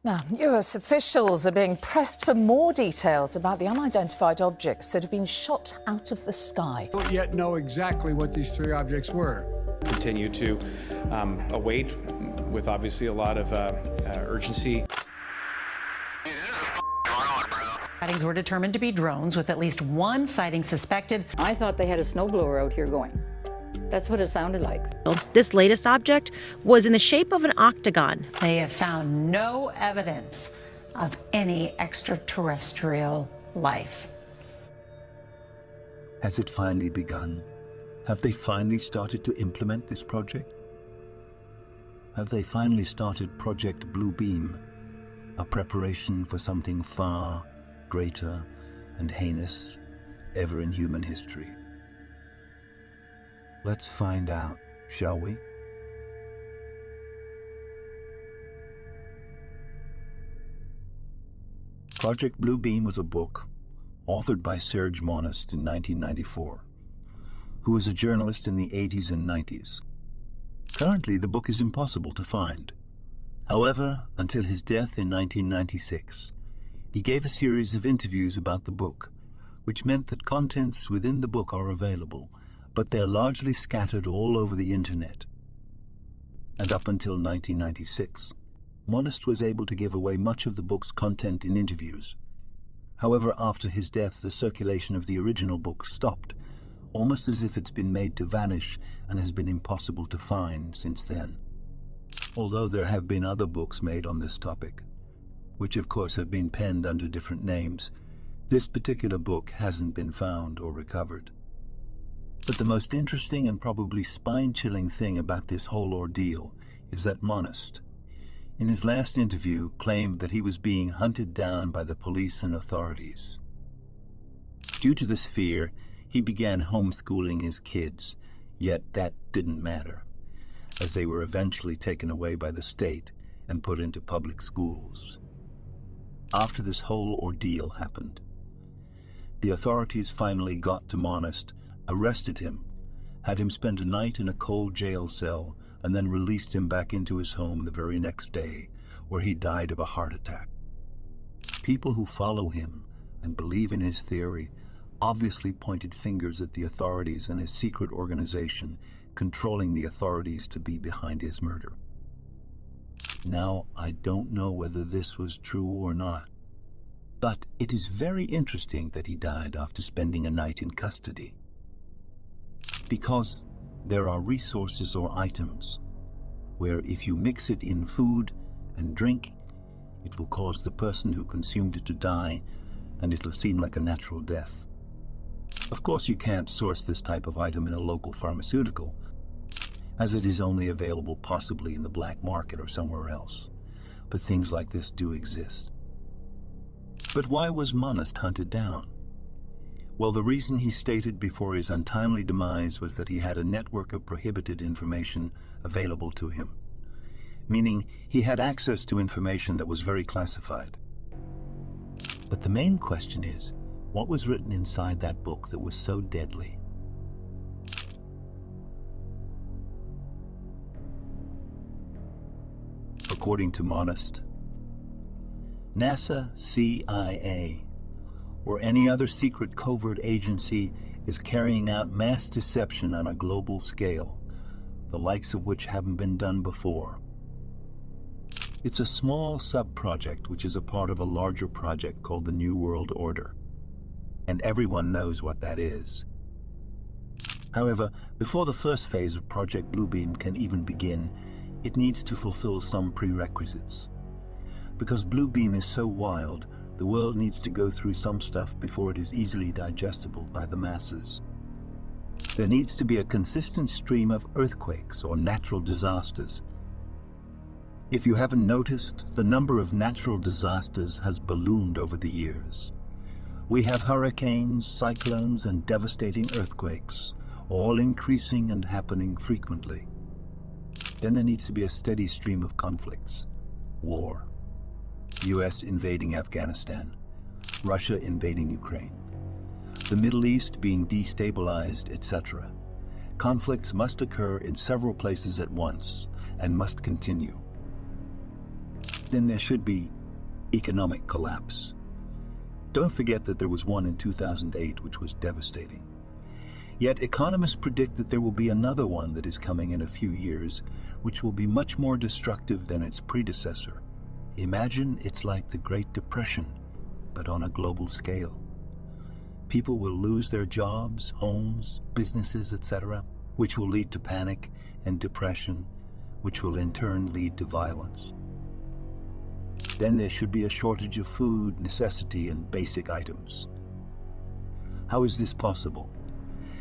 Now, US officials are being pressed for more details about the unidentified objects that have been shot out of the sky. We don't yet know exactly what these three objects were. Continue to await with obviously a lot of urgency. Sightings were determined to be drones, with at least one sighting suspected. I thought they had a snowblower out here going. That's what it sounded like. This latest object was in the shape of an octagon. They have found no evidence of any extraterrestrial life. Has it finally begun? Have they finally started to implement this project? Have they finally started Project BlueBeam, a preparation for something far greater and heinous ever in human history? Let's find out, shall we? Project BlueBeam was a book authored by Serge Monast in 1994, who was a journalist in the 80s and 90s. Currently, the book is impossible to find. However, until his death in 1996, he gave a series of interviews about the book, which meant that contents within the book are available, but they're largely scattered all over the internet. And up until 1996, Monast was able to give away much of the book's content in interviews. However, after his death, the circulation of the original book stopped, almost as if it's been made to vanish and has been impossible to find since then. Although there have been other books made on this topic, which of course have been penned under different names, this particular book hasn't been found or recovered. But the most interesting and probably spine-chilling thing about this whole ordeal is that Monast, in his last interview, claimed that he was being hunted down by the police and authorities. Due to this fear, he began homeschooling his kids, yet that didn't matter, as they were eventually taken away by the state and put into public schools. After this whole ordeal happened, the authorities finally got to Monast, arrested him, had him spend a night in a cold jail cell, and then released him back into his home the very next day, where he died of a heart attack. People who follow him and believe in his theory obviously pointed fingers at the authorities and his secret organization controlling the authorities to be behind his murder. Now, I don't know whether this was true or not, but it is very interesting that he died after spending a night in custody. Because there are resources or items where if you mix it in food and drink, it will cause the person who consumed it to die, and it will seem like a natural death. Of course, you can't source this type of item in a local pharmaceutical, as it is only available possibly in the black market or somewhere else. But things like this do exist. But why was Monast hunted down? Well, the reason he stated before his untimely demise was that he had a network of prohibited information available to him, meaning he had access to information that was very classified. But the main question is, what was written inside that book that was so deadly? According to Monast, NASA, CIA, or any other secret covert agency is carrying out mass deception on a global scale, the likes of which haven't been done before. It's a small sub-project which is a part of a larger project called the New World Order, and everyone knows what that is. However, before the first phase of Project BlueBeam can even begin, it needs to fulfill some prerequisites. Because BlueBeam is so wild, the world needs to go through some stuff before it is easily digestible by the masses. There needs to be a consistent stream of earthquakes or natural disasters. If you haven't noticed, the number of natural disasters has ballooned over the years. We have hurricanes, cyclones, and devastating earthquakes, all increasing and happening frequently. Then there needs to be a steady stream of conflicts. War. US invading Afghanistan, Russia invading Ukraine, the Middle East being destabilized, etc. Conflicts must occur in several places at once and must continue. Then there should be economic collapse. Don't forget that there was one in 2008 which was devastating. Yet economists predict that there will be another one that is coming in a few years, which will be much more destructive than its predecessor. Imagine it's like the Great Depression, but on a global scale. People will lose their jobs, homes, businesses, etc., which will lead to panic and depression, which will in turn lead to violence. Then there should be a shortage of food, necessity, and basic items. How is this possible?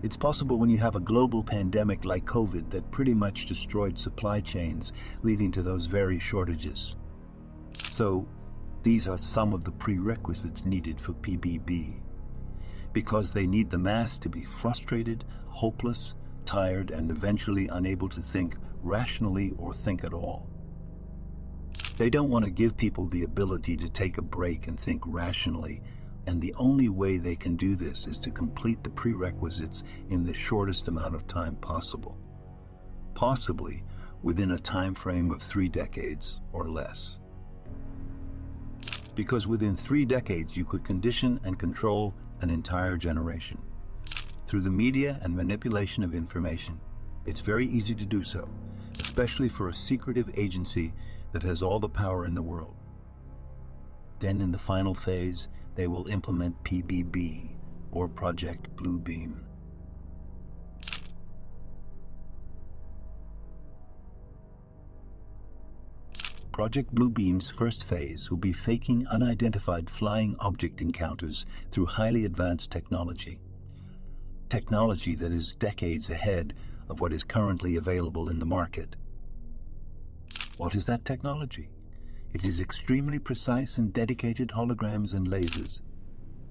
It's possible when you have a global pandemic like COVID that pretty much destroyed supply chains, leading to those very shortages. So, these are some of the prerequisites needed for PBB. Because they need the mass to be frustrated, hopeless, tired, and eventually unable to think rationally or think at all. They don't want to give people the ability to take a break and think rationally, and the only way they can do this is to complete the prerequisites in the shortest amount of time possible, possibly within a time frame of 3 decades or less. Because within 3 decades you could condition and control an entire generation. Through the media and manipulation of information, it's very easy to do so, especially for a secretive agency that has all the power in the world. Then in the final phase, they will implement PBB, or Project BlueBeam. Project BlueBeam's first phase will be faking unidentified flying object encounters through highly advanced technology. Technology that is decades ahead of what is currently available in the market. What is that technology? It is extremely precise and dedicated holograms and lasers.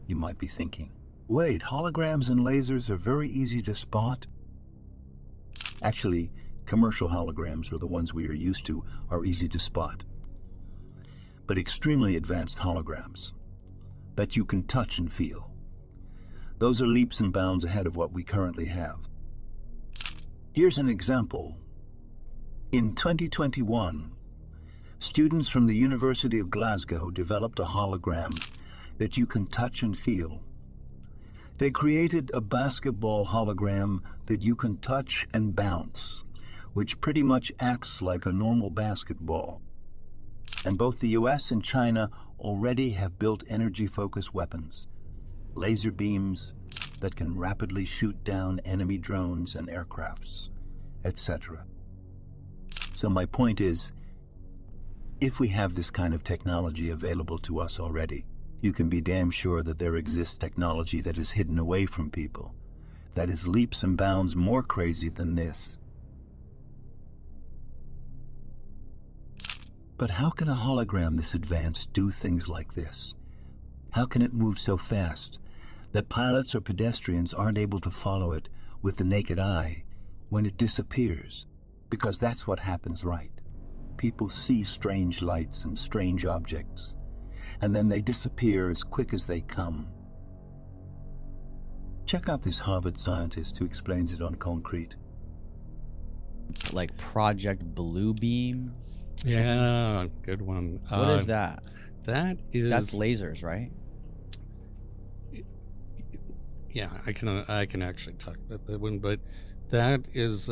You might be thinking, wait, holograms and lasers are very easy to spot? Actually, commercial holograms, or the ones we are used to, are easy to spot. But extremely advanced holograms that you can touch and feel, those are leaps and bounds ahead of what we currently have. Here's an example. In 2021, students from the University of Glasgow developed a hologram that you can touch and feel. They created a basketball hologram that you can touch and bounce, which pretty much acts like a normal basketball. And both the US and China already have built energy-focused weapons, laser beams that can rapidly shoot down enemy drones and aircrafts, etc. So my point is, if we have this kind of technology available to us already, you can be damn sure that there exists technology that is hidden away from people, that is leaps and bounds more crazy than this. But how can a hologram this advanced do things like this? How can it move so fast that pilots or pedestrians aren't able to follow it with the naked eye when it disappears? Because that's what happens, right? People see strange lights and strange objects, and then they disappear as quick as they come. Check out this Harvard scientist who explains it on concrete. Like Project BlueBeam? Yeah, good one. What is that? That's lasers, right? Yeah, I can actually talk about that one, but that is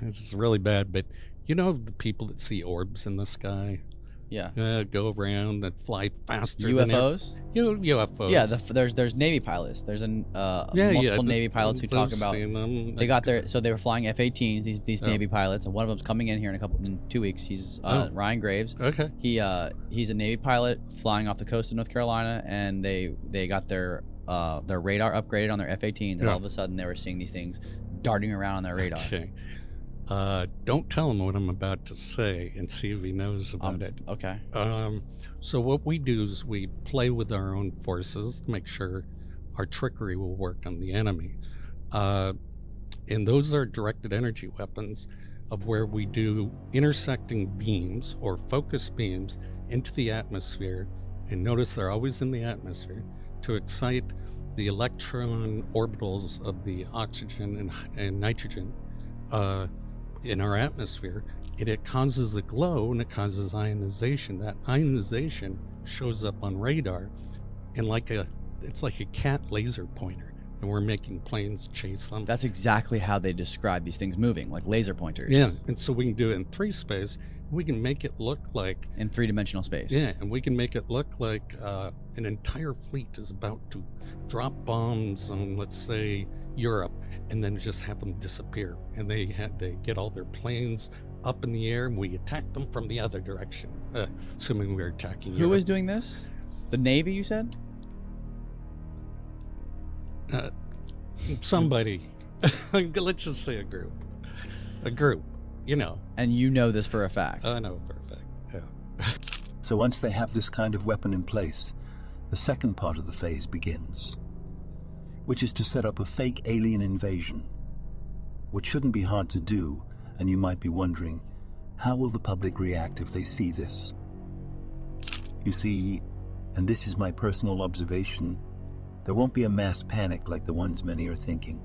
it's really bad, but you know the people that see orbs in the sky? Yeah. Go around that fly faster UFOs? than UFOs. Yeah, there's Navy pilots. There's multiple Navy pilots who talk about they got their, so they were flying F-18s, these Navy pilots, and one of them's coming in here in 2 weeks. He's Ryan Graves. Okay. He's a Navy pilot flying off the coast of North Carolina, and they got their radar upgraded on their F-18s, and all of a sudden they were seeing these things darting around on their radar. Okay. Don't tell him what I'm about to say and see if he knows about it. Okay. So what we do is we play with our own forces to make sure our trickery will work on the enemy. And those are directed energy weapons of where we do intersecting beams or focus beams into the atmosphere. And notice they're always in the atmosphere to excite the electron orbitals of the oxygen and nitrogen in our atmosphere, and it causes a glow and it causes ionization. That ionization shows up on radar and it's like a cat laser pointer, and we're making planes chase them. That's exactly how they describe these things moving, like laser pointers. Yeah, and so we can do it in 3 space. We can make it look like in 3-dimensional space. Yeah, and we can make it look like an entire fleet is about to drop bombs on, let's say, Europe, and then just have them disappear. And they get all their planes up in the air, and we attack them from the other direction, assuming we're attacking Europe. Who is doing this? The Navy, you said? Somebody. Let's just say a group. A group. You know. And you know this for a fact. I know for a fact, yeah. So once they have this kind of weapon in place, the second part of the phase begins, which is to set up a fake alien invasion, which shouldn't be hard to do, and you might be wondering, how will the public react if they see this? You see, and this is my personal observation, there won't be a mass panic like the ones many are thinking.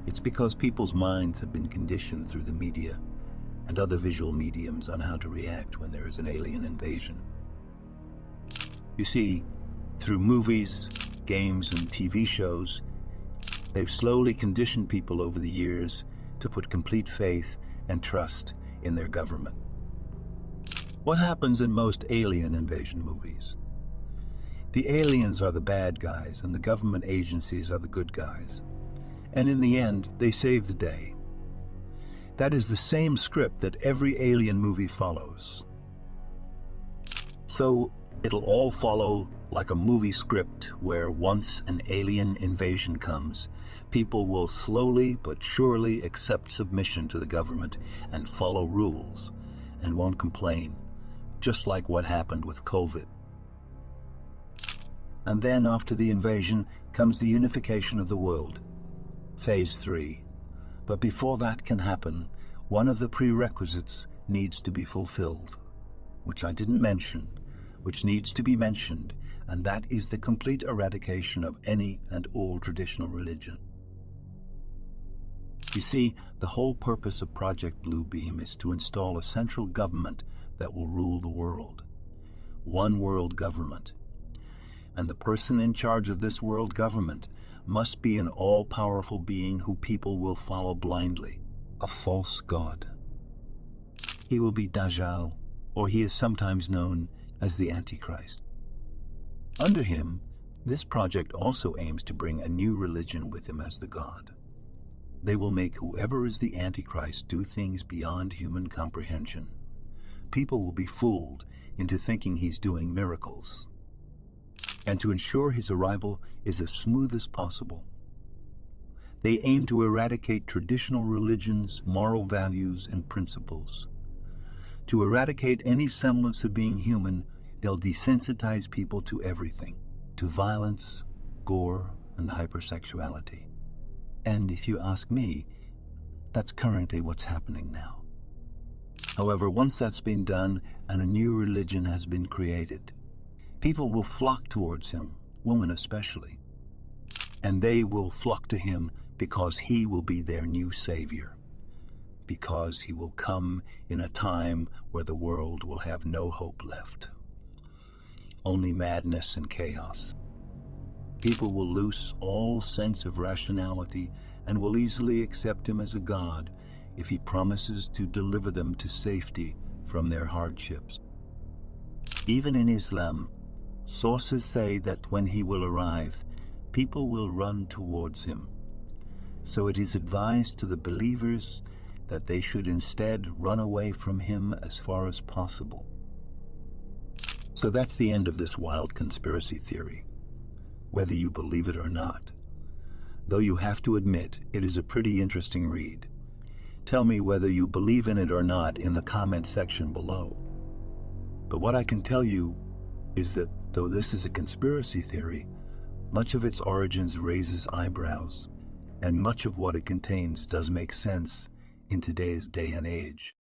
It's because people's minds have been conditioned through the media and other visual mediums on how to react when there is an alien invasion. You see, through movies, games, and TV shows, they've slowly conditioned people over the years to put complete faith and trust in their government. What happens in most alien invasion movies? The aliens are the bad guys and the government agencies are the good guys. And in the end, they save the day. That is the same script that every alien movie follows. So it'll all follow like a movie script where once an alien invasion comes, people will slowly but surely accept submission to the government and follow rules and won't complain, just like what happened with COVID. And then after the invasion comes the unification of the world, Phase 3. But before that can happen, one of the prerequisites needs to be fulfilled, which I didn't mention, which needs to be mentioned, and that is the complete eradication of any and all traditional religion. You see, the whole purpose of Project BlueBeam is to install a central government that will rule the world. One world government. And the person in charge of this world government must be an all-powerful being who people will follow blindly, a false god. He will be Dajjal, or he is sometimes known as the Antichrist. Under him, this project also aims to bring a new religion with him as the god. They will make whoever is the Antichrist do things beyond human comprehension. People will be fooled into thinking he's doing miracles. And to ensure his arrival is as smooth as possible, they aim to eradicate traditional religions, moral values, and principles. To eradicate any semblance of being human, they'll desensitize people to everything, to violence, gore, and hypersexuality. And if you ask me, that's currently what's happening now. However, once that's been done and a new religion has been created, people will flock towards him, women especially. And they will flock to him because he will be their new savior. Because he will come in a time where the world will have no hope left. Only madness and chaos. People will lose all sense of rationality and will easily accept him as a god if he promises to deliver them to safety from their hardships. Even in Islam, sources say that when he will arrive, people will run towards him. So it is advised to the believers that they should instead run away from him as far as possible. So that's the end of this wild conspiracy theory, whether you believe it or not. Though you have to admit, it is a pretty interesting read. Tell me whether you believe in it or not in the comment section below. But what I can tell you is that though this is a conspiracy theory, much of its origins raises eyebrows, and much of what it contains does make sense in today's day and age.